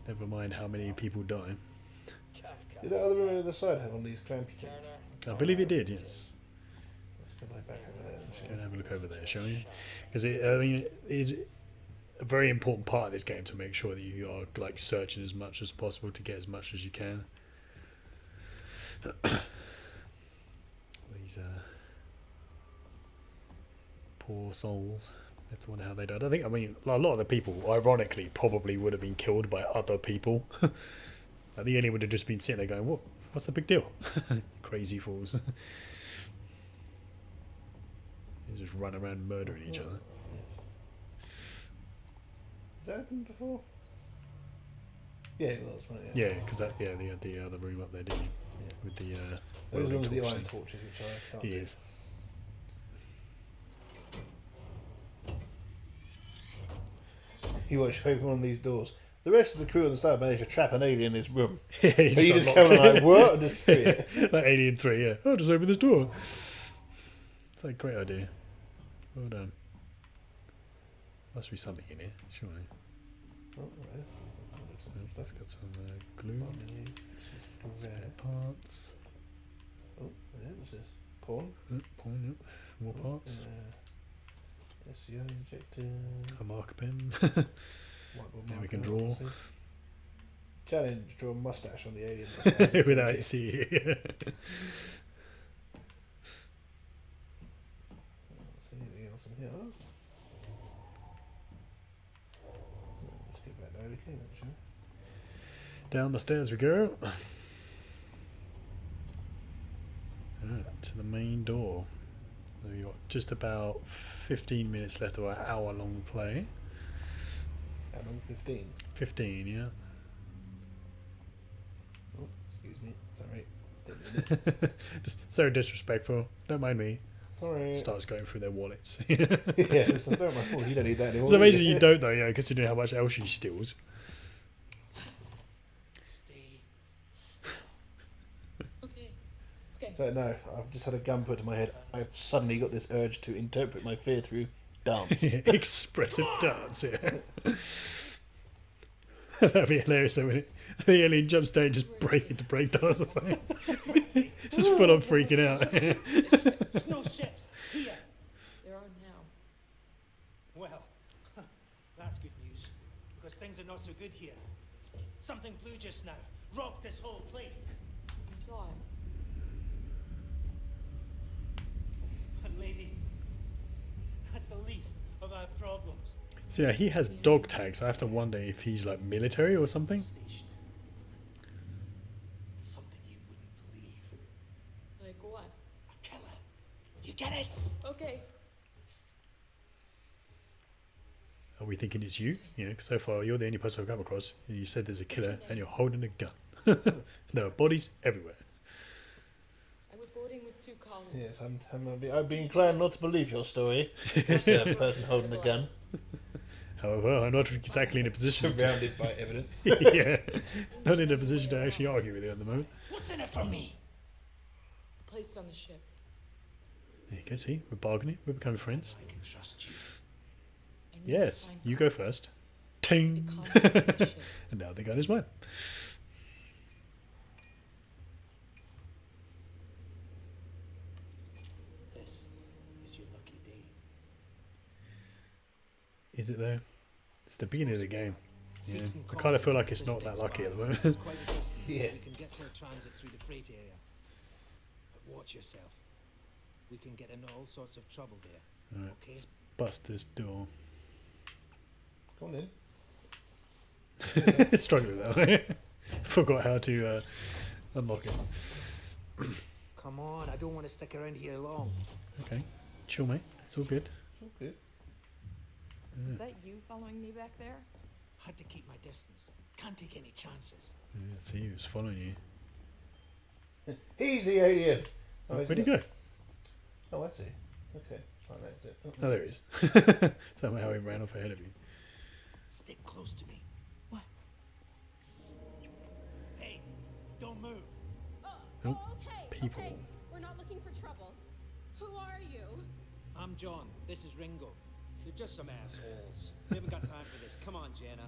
Never mind how many people die. Did that other room over the side have one of these clampy things? I believe it did, yes. Let's go back over there. Let's go and have a look over there, shall we? Because I mean, it is a very important part of this game to make sure that you are like searching as much as possible to get as much as you can. These poor souls. You have to wonder how they died. I think, I mean, a lot of the people, ironically, probably would have been killed by other people. Like the alien would have just been sitting there going, what's the big deal? Crazy fools. They just run around murdering each other. Has that happened before? Yeah, it was, wasn't it? Yeah, because they had the other room up there, didn't he? Yeah. With the Those welding ones with the torch iron thing. torches, which I can't He do. is. You watch open one of these doors. The rest of the crew on the start managed to trap an alien in this room. He But you just unlocked come and it. like, what? And just free it. Like Alien 3, yeah. Oh, just open this door. It's a great idea. Well done. Must be something in here, surely. Oh, alright. It's got some glue, spare parts, Oh, yeah, what's this? Porn? porn, yep. More parts, SEO injector. a marker pen. Whiteboard Now we marker, can draw. obviously. Challenge, draw a mustache on the alien. mustache. Without it seeing. See anything else in here? Let's get back there, okay, then, shall we? Down the stairs we go. To the main door. So we've got just about 15 minutes left of our hour-long play. How long? 15. 15, yeah. Oh, excuse me. Sorry. Didn't mean it. Just so disrespectful. Don't mind me. Sorry. Starts going through their wallets. Yeah, it's not my fault. You don't need that anymore. It's amazing you don't though, you know, considering how much else she steals. Stay still. Okay. So no, I've just had a gun put to my head. I've suddenly got this urge to interpret my fear through dance. Expressive dance, yeah. That'd be hilarious though, wouldn't it? The alien jumps down and just break into break dance or something. Just full on freaking out. There's no ships here. There are now. Well, that's good news, because things are not so good here. Something blew just now, rocked this whole place. I saw it. But lady, that's the least of our problems. So yeah, he has dog tags. I have to wonder if he's like military or something. Station. are we thinking it's you? You know, 'cause so far you're the only person I've come across. You said there's a killer, and you're holding a gun. There are bodies everywhere. I was boarding with 2 colleagues. Yes, I'd be inclined not to believe your story. As the person holding the gun, However, I'm not exactly in a position. surrounded by evidence. Yeah, not in a position to actually argue with you at the moment. What's in it for me? Placed on the ship. There you go. See, we're bargaining. We're becoming friends. I can trust you. I need to Yes, find you go copies. first. Ting. To contact the ship. And now the gun is mine. This is your lucky day. Is it though? It's the beginning of the game. Yeah. Seeks and I kind of feel comms like it's not that assistance lucky at the by- moment. It's quite a distance, but Yeah. we can get to a transit through the freight area. But watch yourself. We can get into all sorts of trouble there. Right, Okay. let's bust this door. Come on in. Struggling with that. Forgot how to unlock it. Come on, I don't want to stick around here long. Okay, chill, mate. It's all good. It's all good. Was that you following me back there? Had to keep my distance. Can't take any chances. Yeah, see, he was following you. Easy, alien. Oh, Where'd isn't he it? go? Oh, I see. Okay, right, that's it. Oh, there he is. Somehow he ran off ahead of you. Stick close to me. What? Hey, don't move. Nope. Okay, People. okay. We're not looking for trouble. Who are you? I'm John. This is Ringo. You're just some assholes. We haven't got time for this. Come on, Jenna.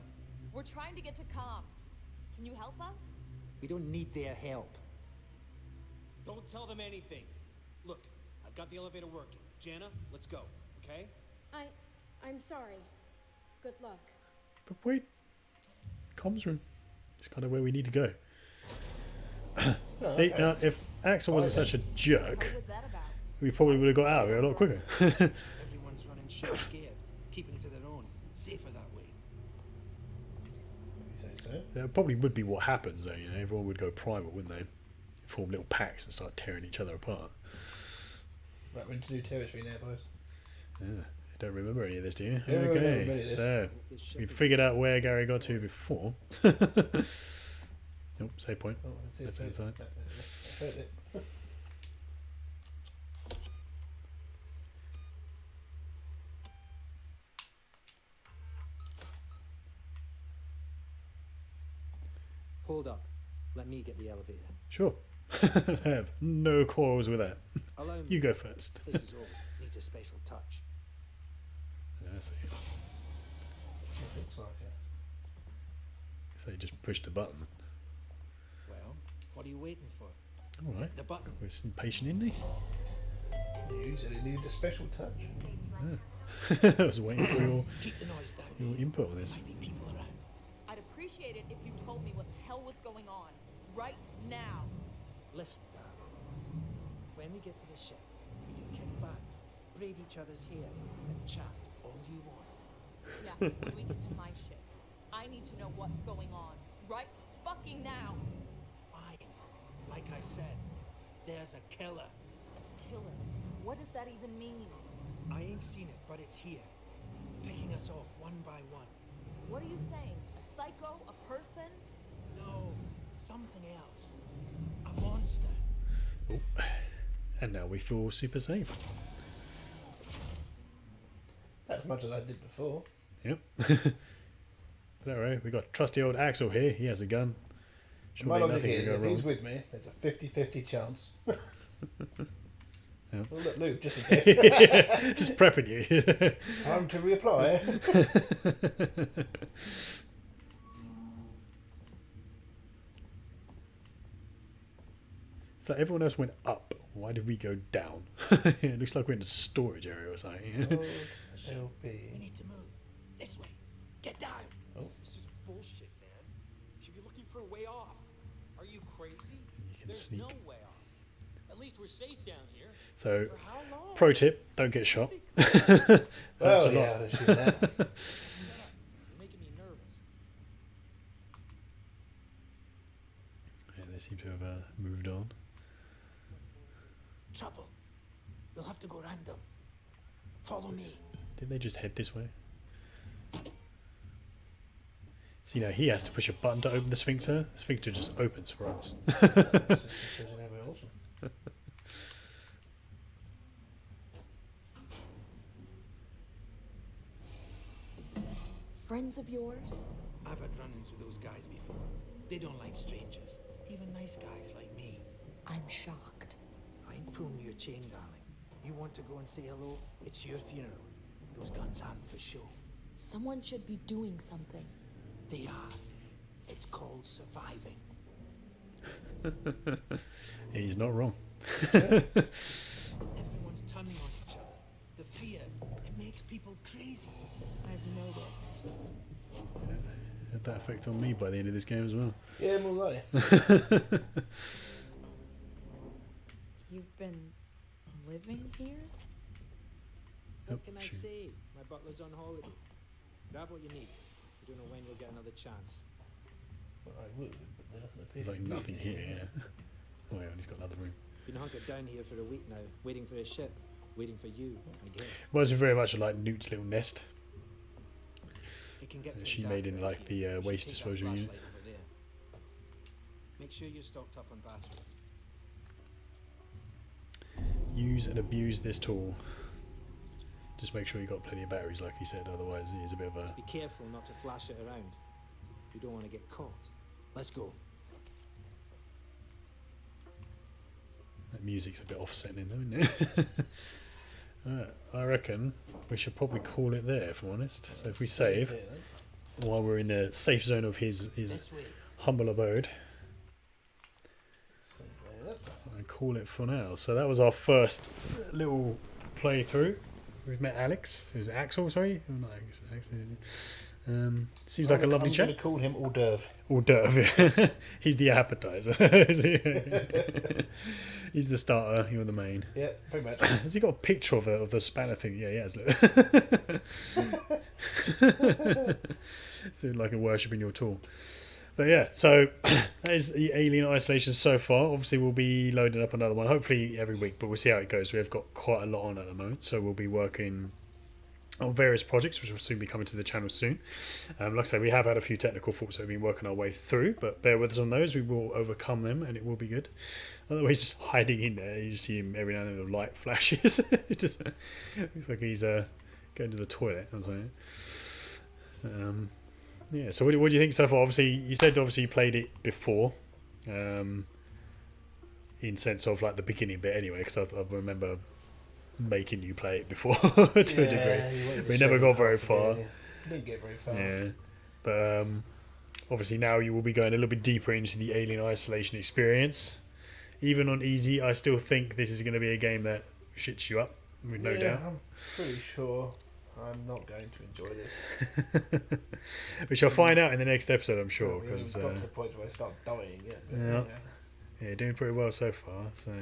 We're trying to get to comms. Can you help us? We don't need their help. Don't tell them anything. Look, I've got the elevator working. Jenna, let's go, okay? I'm sorry. Good luck. But wait, comms room. It's kind of where we need to go. Oh, See, okay. now if Axel wasn't such a jerk, What was that about? we probably would have got out of here a lot quicker. Everyone's running shit scared, keeping to their own. Safer that way. If you say so. That probably would be what happens, though. You know, everyone would go primal, wouldn't they? Form little packs and start tearing each other apart. Right, we're into new territory now, boys. Yeah. Don't remember any of this, do you? Yeah, I remember any Okay, of this. so This ship we is- figured out where Gary got to before. Nope, save point. Oh, that's it. That's So, inside. I heard it. Hold up. Let me get the elevator. Sure. I have no quarrels with that. Allow me. You go first. Place is old. Needs a special touch. I see. It looks like it. So you just push the button. Well, what are you waiting for? All right. Hit the button. We're impatient, isn't he? You said it needed a special touch. I was waiting for Keep the noise down. your input on this. Might be people around. I'd appreciate it if you told me what the hell was going on. Right now. Listen, darling. When we get to the ship, we can kick back, braid each other's hair, and chat all you want. Yeah, when we get to my ship, I need to know what's going on. Right fucking now. Fine. Like I said, there's a killer. A killer. What does that even mean? I ain't seen it, but it's here. Picking us off one by one. What are you saying? A psycho? A person? No, something else. A monster. Oh. And now we feel super safe. As much as I did before. Yep. But alright, we got trusty old Axel here. He has a gun. My Surely logic nothing can is, go if wrong. he's with me, there's a 50-50 chance. Yeah. Well, look, Luke, just in case. Just prepping you. Time to reapply. So everyone else went up. Why did we go down? It looks like we're in a storage area or something. Lord We LB. need to move. This way. Get down. This is bullshit, man. You should be looking for a way off. Are you crazy? You can There's sneak. no way off. At least we're safe down here. So, For how long? pro tip: don't get shot. Well, Hurts a yeah, lot. I'd assume that. Shut up. You're making me nervous. Yeah, they seem to have moved on. Trouble. We'll have to go round them. Follow me. Did they just head this way? So, you know, he has to push a button to open the sphincter. The sphincter just opens for us. Friends of yours? I've had run-ins with those guys before. They don't like strangers, even nice guys like me. I'm shocked. I ain't pulling your chain, darling. You want to go and say hello? It's your funeral. Those guns aren't for show. Someone should be doing something. They are. It's called surviving. He's not wrong. Everyone's turning on each other. The fear, it makes people crazy. I've noticed. Had that effect on me by the end of this game as well. Yeah, more likely. You've been living here? What can I say? My butler's on holiday. Grab what you need. We don't know when you'll get another chance. Well, I would, but there doesn't appear There's like to be nothing here, anything. yeah. Oh yeah, and he's got another room. Been hunkered down here for a week now, waiting for a ship. Waiting for you, I guess. Well, it's very much like Newt's little nest. It can get She pretty made dark in around like here. the You should waste take that disposal unit. flashlight over there. Make sure you're stocked up on batteries. Use and abuse this tool. Just make sure you got plenty of batteries, like he said. Otherwise, it is a bit of a. Be careful not to flash it around. You don't want to get caught. Let's go. That music's a bit offsetting, though, isn't it? I reckon we should probably call it there, if I'm honest. So if we save, while we're in the safe zone of his humble abode, and call it for now. So that was our first little playthrough. We've met Alex, who's Axel, sorry, not Alex. Seems like a lovely chap. I'm going to call him hors d'oeuvre. Hors d'oeuvre, yeah. He's the appetizer. He's the starter, you're the main. Yeah, pretty much. Has he got a picture of the spanner thing? Yeah, he has. Look. So like a worshipping your tool. But yeah, so that is the Alien Isolation so far. Obviously, we'll be loading up another one, hopefully every week, but we'll see how it goes. We've got quite a lot on at the moment, so we'll be working on various projects, which will soon be coming to the channel soon. Like I say, we have had a few technical faults that we've been working our way through, but bear with us on those. We will overcome them, and it will be good. Otherwise, just hiding in there, you just see him every now and then with light flashes. It just looks like he's going to the toilet or something. Yeah, so what do you think so far? Obviously, you said you played it before, in sense of like the beginning bit anyway, because I remember making you play it before to a degree. We never got very far. Didn't get very far. Yeah, but obviously now you will be going a little bit deeper into the Alien Isolation experience. Even on easy, I still think this is going to be a game that shits you up, with no doubt. I'm pretty sure I'm not going to enjoy this. Which I'll find out in the next episode, I'm sure. We haven't Because got to the point where I start dying yet. But yeah, you're doing pretty well so far. So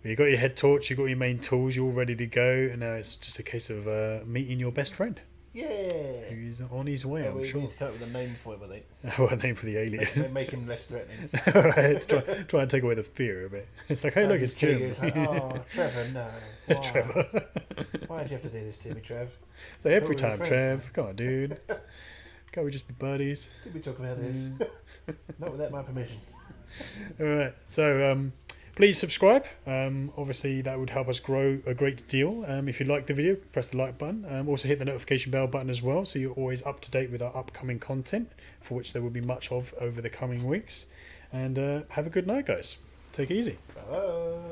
you got your head torch, you got your main tools, you're all ready to go, and now it's just a case of meeting your best friend. Yeah. Who's on his way, I'm sure. We need to come up with a name for him, I think. What a name for the alien. Make him less threatening. Alright, try and take away the fear a bit. It's like, hey, look, it's Jim. It's like, oh, Trevor, no. Why? Trevor. Why'd you have to do this to me, Trev? So every time, Trev. Come on, dude. Can't we just be buddies? Did we talk about this? Not without my permission. Alright, so please subscribe. Obviously, that would help us grow a great deal. If you like the video, press the like button. Also hit the notification bell button as well, so you're always up to date with our upcoming content, for which there will be much of over the coming weeks. And have a good night, guys. Take it easy. Bye.